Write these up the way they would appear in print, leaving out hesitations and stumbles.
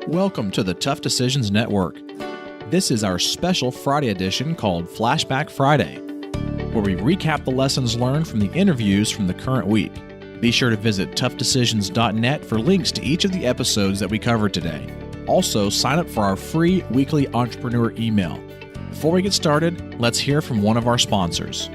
Welcome to the Tough Decisions Network. This is our special Friday edition called Flashback Friday, where we recap the lessons learned from the interviews from the current week. Be sure to visit toughdecisions.net for links to each of the episodes that we covered today. Also, sign up for our free weekly entrepreneur email. Before we get started, let's hear from one of our sponsors.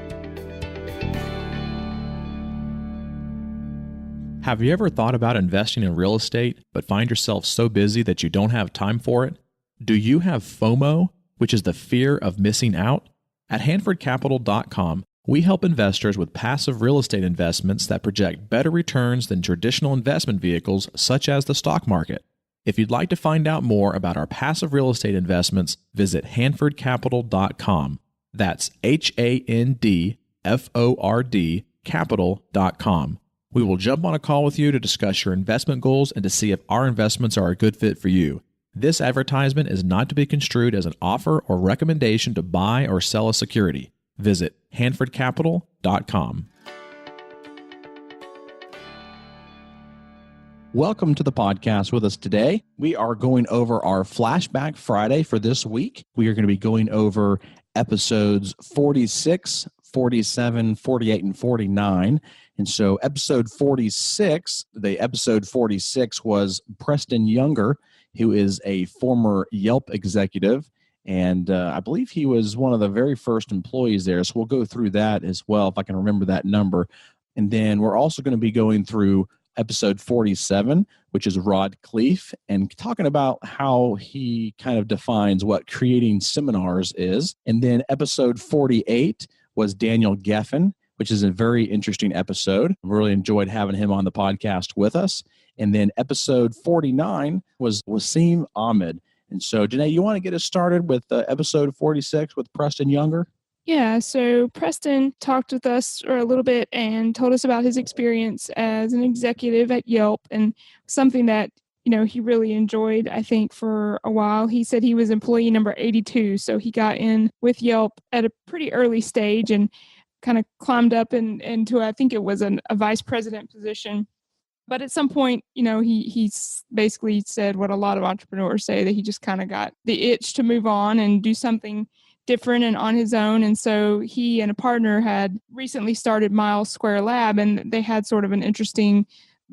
Have you ever thought about investing in real estate, but find yourself so busy that you don't have time for it? Do you have FOMO, which is the fear of missing out? At HanfordCapital.com, we help investors with passive real estate investments that project better returns than traditional investment vehicles such as the stock market. If you'd like to find out more about our passive real estate investments, visit HanfordCapital.com. That's HANDFORD capital.com. We will jump on a call with you to discuss your investment goals and to see if our investments are a good fit for you. This advertisement is not to be construed as an offer or recommendation to buy or sell a security. Visit HanfordCapital.com. Welcome to the podcast with us today. We are going over our Flashback Friday for this week. We are going to be going over episodes 46, 47, 48, and 49. And so episode 46 was Preston Junger, who is a former Yelp executive. And I believe he was one of the very first employees there. So we'll go through that as well, if I can remember that number. And then we're also going to be going through episode 47, which is Khleif, and talking about how he kind of defines what creating seminars is. And then episode 48 was Daniel Gefen, which is a very interesting episode. I really enjoyed having him on the podcast with us. And then episode 49 was Wasim, Ahmed. And so, Dennae, you want to get us started with episode 46 with Preston Junger? Yeah, so Preston talked with us for a little bit and told us about his experience as an executive at Yelp, and something that he really enjoyed, I think, for a while. He said he was employee number 82, so he got in with Yelp at a pretty early stage and kind of climbed up into, I think it was a vice president position. But at some point, he basically said what a lot of entrepreneurs say, that he just kind of got the itch to move on and do something different and on his own. And so he and a partner had recently started Miles Square Lab, and they had sort of an interesting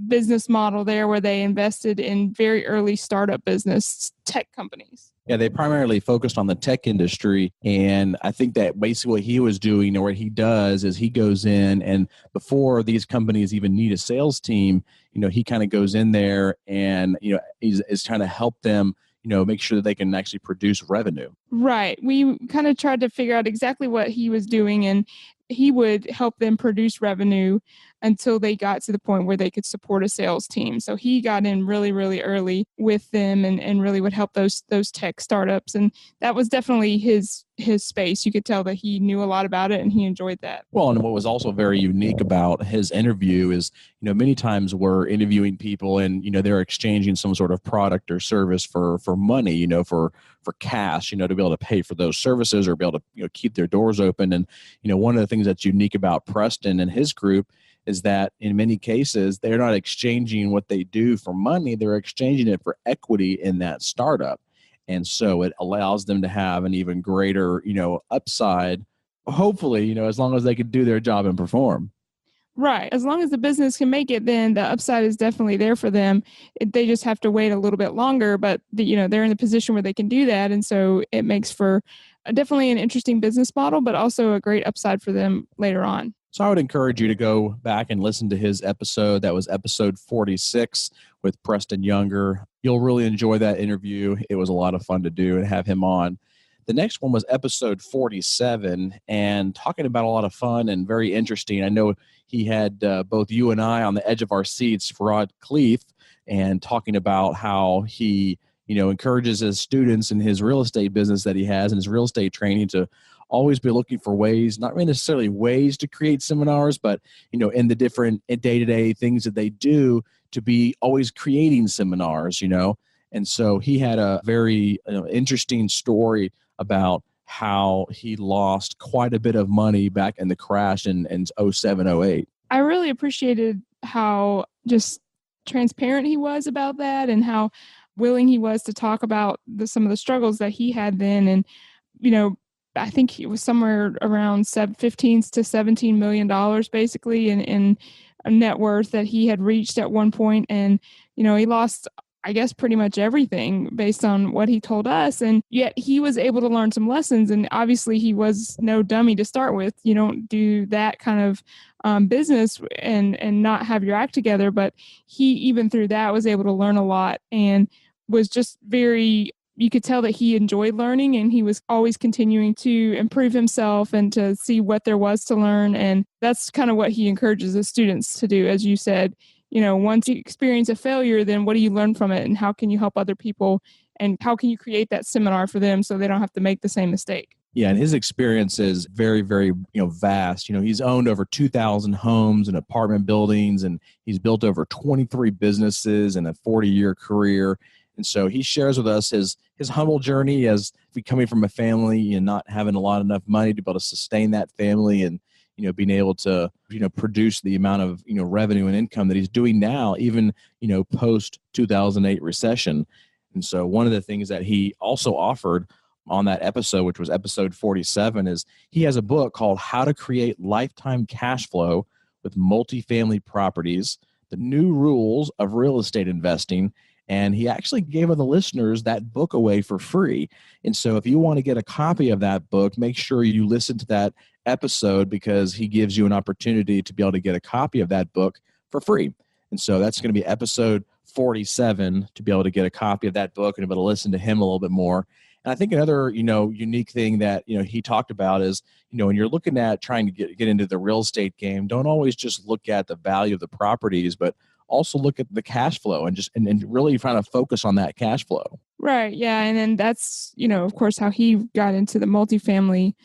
business model there where they invested in very early startup business tech companies. Yeah, they primarily focused on the tech industry. And I think that basically what he was doing, or what he does, is he goes in, and before these companies even need a sales team, he kind of goes in there and, is trying to help them, make sure that they can actually produce revenue. Right. We kind of tried to figure out exactly what he was doing, and he would help them produce revenue until they got to the point where they could support a sales team. So he got in really, really early with them and really would help those tech startups. And that was definitely his space. You could tell that he knew a lot about it and he enjoyed that. Well, and what was also very unique about his interview is, many times we're interviewing people and, they're exchanging some sort of product or service for money, for cash, to be able to pay for those services or be able to, keep their doors open. And, one of the things that's unique about Preston and his group is that in many cases, they're not exchanging what they do for money. They're exchanging it for equity in that startup. And so it allows them to have an even greater, upside, hopefully, as long as they can do their job and perform. Right. As long as the business can make it, then the upside is definitely there for them. They just have to wait a little bit longer, but they're in the position where they can do that. And so it makes for definitely an interesting business model, but also a great upside for them later on. So I would encourage you to go back and listen to his episode. That was episode 46 with Preston Junger. You'll really enjoy that interview. It was a lot of fun to do and have him on. The next one was episode 47, and talking about a lot of fun and very interesting. I know he had both you and I on the edge of our seats for Khleif, and talking about how he encourages his students in his real estate business that he has and his real estate training to always be looking for ways, not necessarily ways to create seminars, but, in the different day-to-day things that they do, to be always creating seminars, And so he had a very interesting story about how he lost quite a bit of money back in the crash in 07, 08. I really appreciated how just transparent he was about that, and how willing he was to talk about some of the struggles that he had then. And, I think it was somewhere around 15 to $17 million basically in a net worth that he had reached at one point. And, he lost, I guess, pretty much everything based on what he told us. And yet he was able to learn some lessons. And obviously he was no dummy to start with. You don't do that kind of business and not have your act together. But he, even through that, was able to learn a lot and was just you could tell that he enjoyed learning, and he was always continuing to improve himself and to see what there was to learn. And that's kind of what he encourages the students to do. As you said, once you experience a failure, then what do you learn from it, and how can you help other people, and how can you create that seminar for them so they don't have to make the same mistake? Yeah, and his experience is very, very, vast. He's owned over 2,000 homes and apartment buildings, and he's built over 23 businesses in a 40-year career. And so he shares with us his humble journey as coming from a family and not having enough money to be able to sustain that family, and being able to produce the amount of revenue and income that he's doing now, even post 2008 recession. And so one of the things that he also offered on that episode, which was episode 47, is he has a book called How to Create Lifetime Cash Flow with Multifamily Properties: The New Rules of Real Estate Investing. And he actually gave the listeners that book away for free. And so if you want to get a copy of that book, make sure you listen to that episode, because he gives you an opportunity to be able to get a copy of that book for free. And so that's going to be episode 47 to be able to get a copy of that book and be able to listen to him a little bit more. And I think another, unique thing that, he talked about is, when you're looking at trying to get into the real estate game, don't always just look at the value of the properties, but also look at the cash flow and really trying to focus on that cash flow. Right. Yeah. And then that's, of course, how he got into the multifamily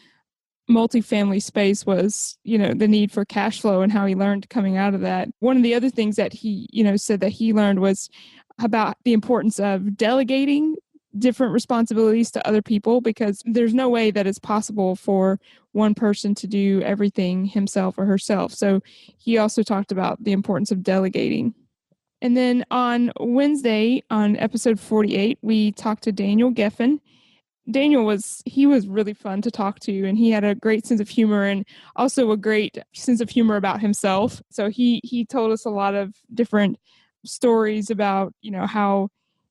space was, the need for cash flow and how he learned coming out of that. One of the other things that he, said that he learned was about the importance of delegating different responsibilities to other people, because there's no way that it's possible for one person to do everything himself or herself. So he also talked about the importance of delegating. And then on Wednesday, on episode 48, we talked to Daniel Gefen. Daniel was really fun to talk to, and he had a great sense of humor and also a great sense of humor about himself. So he told us a lot of different stories about, how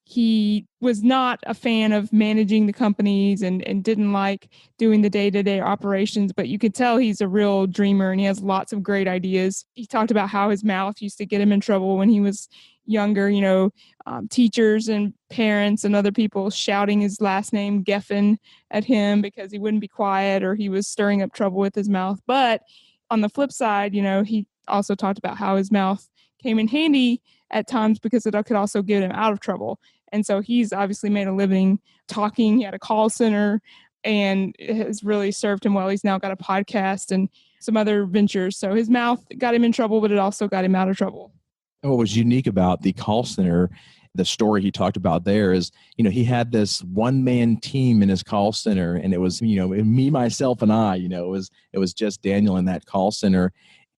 he was not a fan of managing the companies and didn't like doing the day-to-day operations, but you could tell he's a real dreamer and he has lots of great ideas. He talked about how his mouth used to get him in trouble when he was younger, teachers and parents and other people shouting his last name, Gefen, at him because he wouldn't be quiet or he was stirring up trouble with his mouth. But on the flip side, he also talked about how his mouth came in handy at times because it could also get him out of trouble. And so he's obviously made a living talking. He had a call center and it has really served him well. He's now got a podcast and some other ventures. So his mouth got him in trouble, but it also got him out of trouble. And what was unique about the call center, the story he talked about there is, he had this one-man team in his call center, and it was, me, myself, and I, it was just Daniel in that call center.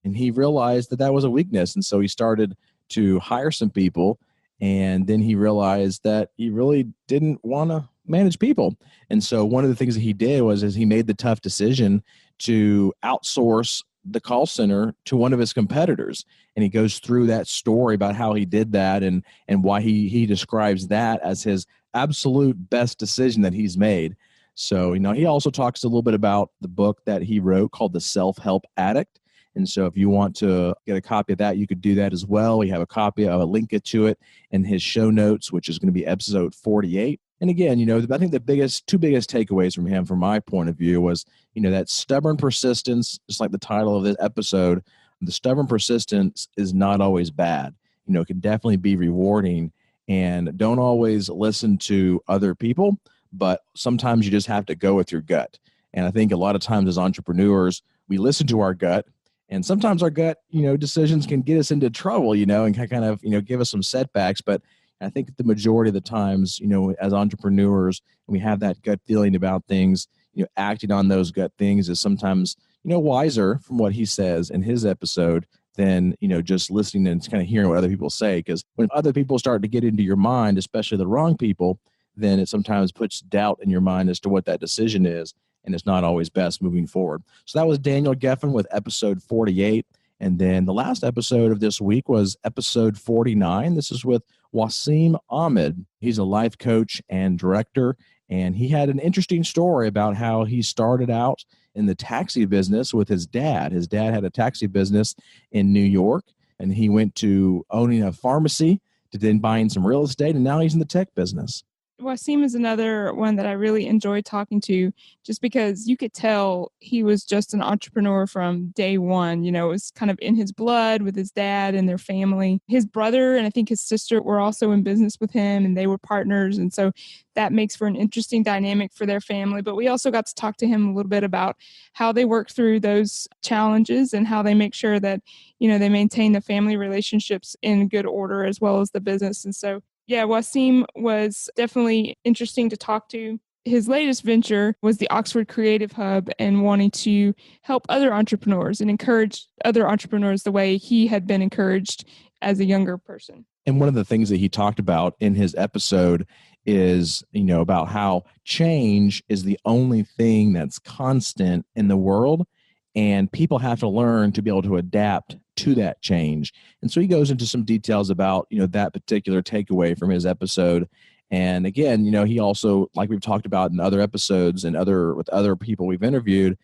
And he realized that was a weakness. And so he started to hire some people. And then he realized that he really didn't want to manage people. And so one of the things that he did was he made the tough decision to outsource the call center to one of his competitors. And he goes through that story about how he did that and why he describes that as his absolute best decision that he's made. So, he also talks a little bit about the book that he wrote called The Self-Help Addict. And so if you want to get a copy of that, you could do that as well. We have a copy, I'll link it to it in his show notes, which is going to be episode 48. And again, I think the two biggest takeaways from him, from my point of view, was, that stubborn persistence, just like the title of this episode, the stubborn persistence is not always bad. It can definitely be rewarding, and don't always listen to other people, but sometimes you just have to go with your gut. And I think a lot of times as entrepreneurs, we listen to our gut. And sometimes our gut, decisions can get us into trouble, and kind of, give us some setbacks. But I think the majority of the times, as entrepreneurs, we have that gut feeling about things, acting on those gut things is sometimes, wiser, from what he says in his episode, than, just listening and kind of hearing what other people say. Because when other people start to get into your mind, especially the wrong people, then it sometimes puts doubt in your mind as to what that decision is. And it's not always best moving forward. So that was Daniel Gefen with episode 48. And then the last episode of this week was episode 49. This is with Wasim Ahmed. He's a life coach and director. And he had an interesting story about how he started out in the taxi business with his dad. His dad had a taxi business in New York, and he went to owning a pharmacy to then buying some real estate, and now he's in the tech business. Wasim is another one that I really enjoyed talking to, just because you could tell he was just an entrepreneur from day one. It was kind of in his blood with his dad and their family. His brother and I think his sister were also in business with him, and they were partners. And so that makes for an interesting dynamic for their family. But we also got to talk to him a little bit about how they work through those challenges and how they make sure that, they maintain the family relationships in good order as well as the business. And so yeah, Wasim was definitely interesting to talk to. His latest venture was the Oxford Creative Hub, and wanting to help other entrepreneurs and encourage other entrepreneurs the way he had been encouraged as a younger person. And one of the things that he talked about in his episode is, about how change is the only thing that's constant in the world, and people have to learn to be able to adapt to that change. And so he goes into some details about, that particular takeaway from his episode. And again, he also, like we've talked about in other episodes and with other people we've interviewed,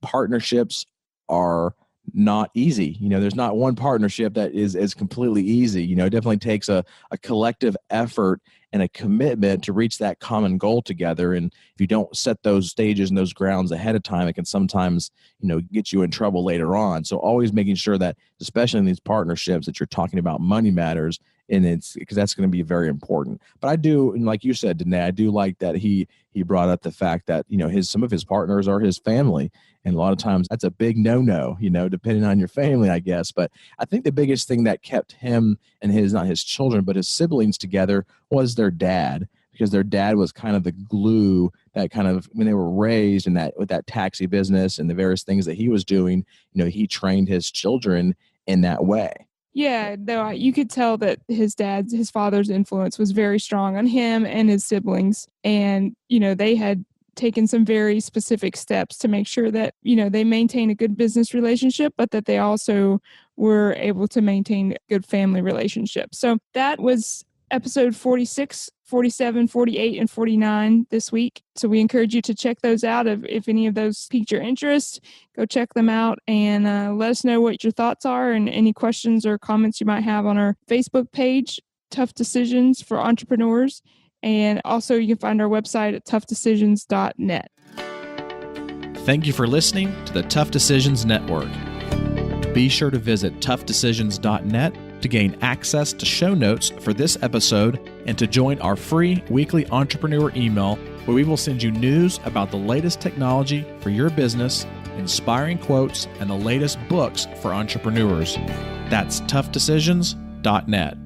partnerships are not easy. There's not one partnership that is completely easy. It definitely takes a collective effort and a commitment to reach that common goal together. And if you don't set those stages and those grounds ahead of time, it can sometimes, get you in trouble later on. So always making sure that, especially in these partnerships, that you're talking about money matters, and it's because that's going to be very important. But I do, and like you said, Dennae, I do like that he brought up the fact that, some of his partners are his family. And a lot of times that's a big no-no, depending on your family, I guess. But I think the biggest thing that kept him and not his children, but his siblings together was their dad, because their dad was kind of the glue that kind of, when they were raised in with that taxi business and the various things that he was doing, he trained his children in that way. Yeah, though you could tell that his father's influence was very strong on him and his siblings. And, they had taken some very specific steps to make sure that, they maintain a good business relationship, but that they also were able to maintain good family relationships. So that was episode 46, 47, 48, and 49 this week. So we encourage you to check those out. If any of those piqued your interest, go check them out and let us know what your thoughts are and any questions or comments you might have on our Facebook page, Tough Decisions for Entrepreneurs. And also you can find our website at toughdecisions.net. Thank you for listening to the Tough Decisions Network. Be sure to visit toughdecisions.net to gain access to show notes for this episode and to join our free weekly entrepreneur email, where we will send you news about the latest technology for your business, inspiring quotes, and the latest books for entrepreneurs. That's toughdecisions.net.